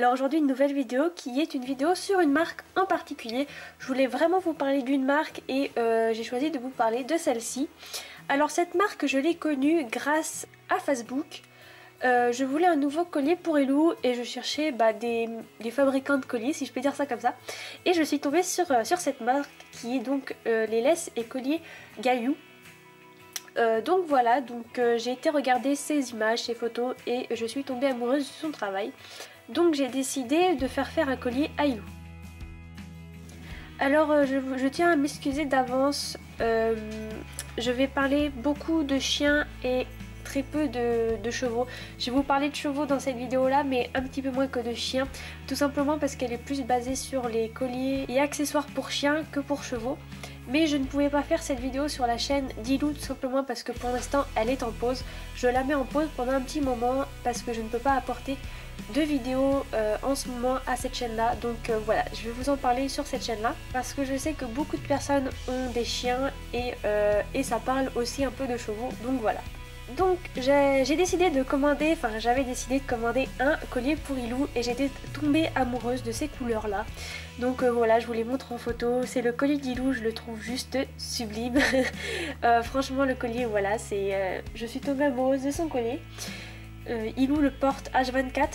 Alors aujourd'hui une nouvelle vidéo qui est une vidéo sur une marque en particulier. Je voulais vraiment vous parler d'une marque et j'ai choisi de vous parler de celle-ci. Alors cette marque je l'ai connue grâce à Facebook. Je voulais un nouveau collier pour Elou et je cherchais des fabricants de colliers, si je peux dire ça comme ça. Et je suis tombée sur cette marque qui est donc les laisses et colliers Gaillou. Donc voilà, j'ai été regarder ses images, ses photos et je suis tombée amoureuse de son travail. Donc j'ai décidé de faire un collier à Elou. Alors je tiens à m'excuser d'avance, je vais parler beaucoup de chiens et très peu de chevaux. Je vais vous parler de chevaux dans cette vidéo là mais un petit peu moins que de chiens. Tout simplement parce qu'elle est plus basée sur les colliers et accessoires pour chiens que pour chevaux. Mais je ne pouvais pas faire cette vidéo sur la chaîne d'Ilou tout simplement parce que pour l'instant elle est en pause. Je la mets en pause pendant un petit moment parce que je ne peux pas apporter de vidéos en ce moment à cette chaîne là. Donc voilà, je vais vous en parler sur cette chaîne là parce que je sais que beaucoup de personnes ont des chiens et ça parle aussi un peu de chevaux. Donc voilà. Donc j'ai décidé de commander, j'avais décidé de commander un collier pour Ilou et j'étais tombée amoureuse de ces couleurs là. Donc voilà, je vous les montre en photo, c'est le collier d'Ilou, je le trouve juste sublime. Franchement le collier, voilà, je suis tombée amoureuse de son collier. Ilou le porte H24,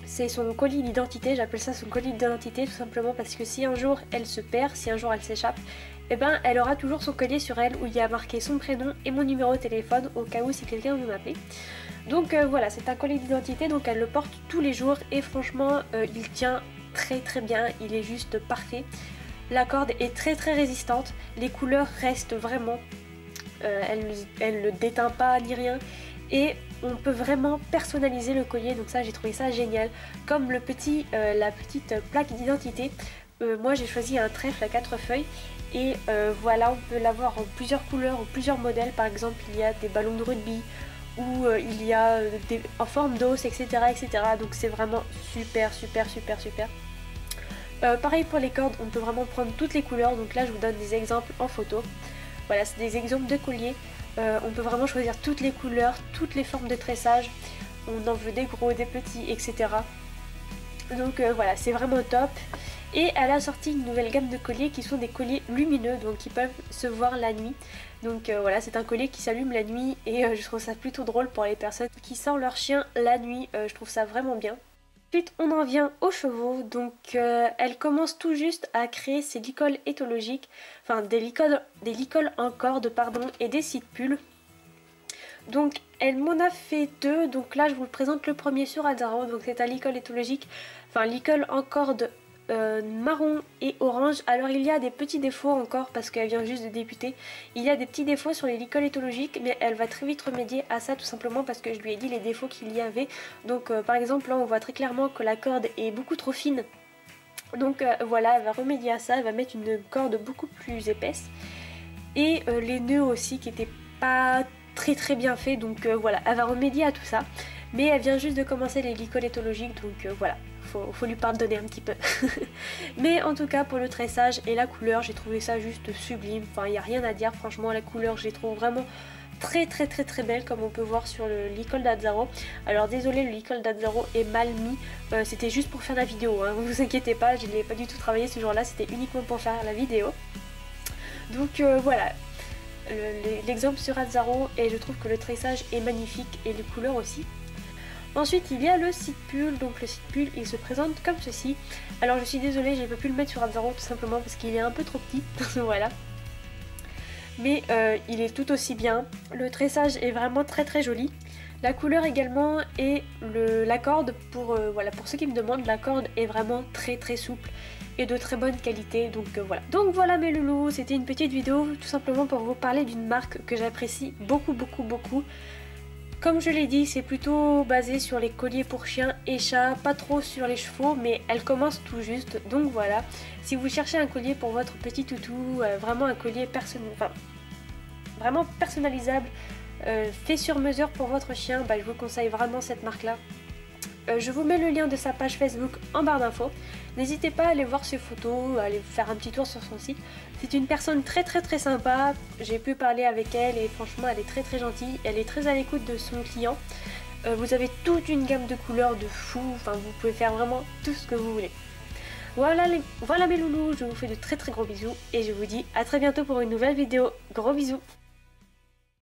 c'est son collier d'identité, j'appelle ça son collier d'identité tout simplement parce que si un jour elle se perd, si un jour elle s'échappe, eh ben elle aura toujours son collier sur elle où il y a marqué son prénom et mon numéro de téléphone au cas où si quelqu'un veut m'appeler. Donc voilà, c'est un collier d'identité, donc elle le porte tous les jours et franchement il tient très bien, il est juste parfait. La corde est très résistante, les couleurs restent vraiment, elle ne déteint pas ni rien et on peut vraiment personnaliser le collier, donc ça j'ai trouvé ça génial. Comme la petite plaque d'identité, moi j'ai choisi un trèfle à 4 feuilles. Et voilà, on peut l'avoir en plusieurs couleurs ou plusieurs modèles. Par exemple, il y a des ballons de rugby ou il y a en forme d'os, etc. Donc c'est vraiment super. Pareil pour les cordes, on peut vraiment prendre toutes les couleurs. Donc là, je vous donne des exemples en photo. Voilà, c'est des exemples de colliers. On peut vraiment choisir toutes les couleurs, toutes les formes de tressage. On en veut des gros, des petits, etc. Donc voilà, c'est vraiment top. Et elle a sorti une nouvelle gamme de colliers qui sont des colliers lumineux, donc qui peuvent se voir la nuit. Donc voilà, c'est un collier qui s'allume la nuit et je trouve ça plutôt drôle pour les personnes qui sortent leur chien la nuit. Je trouve ça vraiment bien. Ensuite, on en vient aux chevaux. Donc elle commence tout juste à créer ses licoles éthologiques, enfin des licoles en corde, pardon, et des site-pulls. Donc elle m'en a fait deux, donc là je vous présente le premier sur Azzaro. Donc c'est un licol éthologique, enfin licol en corde marron et orange. Alors il y a des petits défauts encore parce qu'elle vient juste de débuter. Il y a des petits défauts sur les licoles éthologiques mais elle va très vite remédier à ça tout simplement parce que je lui ai dit les défauts qu'il y avait. Donc par exemple là on voit très clairement que la corde est beaucoup trop fine. Donc voilà, elle va remédier à ça, elle va mettre une corde beaucoup plus épaisse. Et les nœuds aussi qui n'étaient pas très bien faits. Donc voilà, elle va remédier à tout ça. Mais elle vient juste de commencer les licoles éthologiques donc voilà. Faut lui pardonner un petit peu. Mais en tout cas pour le tressage et la couleur j'ai trouvé ça juste sublime. Enfin il n'y a rien à dire, franchement la couleur je les trouve vraiment très belle comme on peut voir sur le licol d'Azzaro. Alors désolé, le licol d'Azzaro est mal mis, c'était juste pour faire la vidéo, hein. Vous inquiétez pas, je ne l'ai pas du tout travaillé ce jour là, c'était uniquement pour faire la vidéo. Donc voilà, l'exemple sur Azzaro et je trouve que le tressage est magnifique et les couleurs aussi. Ensuite il y a le site-pull, donc le site-pull il se présente comme ceci. Alors je suis désolée, j'ai pas pu le mettre sur Azzaro tout simplement parce qu'il est un peu trop petit, voilà. Mais il est tout aussi bien, le tressage est vraiment très joli. La couleur également et la corde, voilà, pour ceux qui me demandent, la corde est vraiment très souple et de très bonne qualité, donc voilà. Donc voilà mes loulous, c'était une petite vidéo tout simplement pour vous parler d'une marque que j'apprécie beaucoup. Comme je l'ai dit, c'est plutôt basé sur les colliers pour chiens et chats, pas trop sur les chevaux, mais elle commence tout juste. Donc voilà, si vous cherchez un collier pour votre petit toutou, vraiment un collier vraiment personnalisable, fait sur mesure pour votre chien, je vous conseille vraiment cette marque-là. Je vous mets le lien de sa page Facebook en barre d'infos. N'hésitez pas à aller voir ses photos, à aller faire un petit tour sur son site. C'est une personne très sympa, j'ai pu parler avec elle et franchement elle est très gentille, elle est très à l'écoute de son client. Vous avez toute une gamme de couleurs de fou, enfin vous pouvez faire vraiment tout ce que vous voulez. Voilà, voilà mes loulous, je vous fais de très gros bisous et je vous dis à très bientôt pour une nouvelle vidéo. Gros bisous.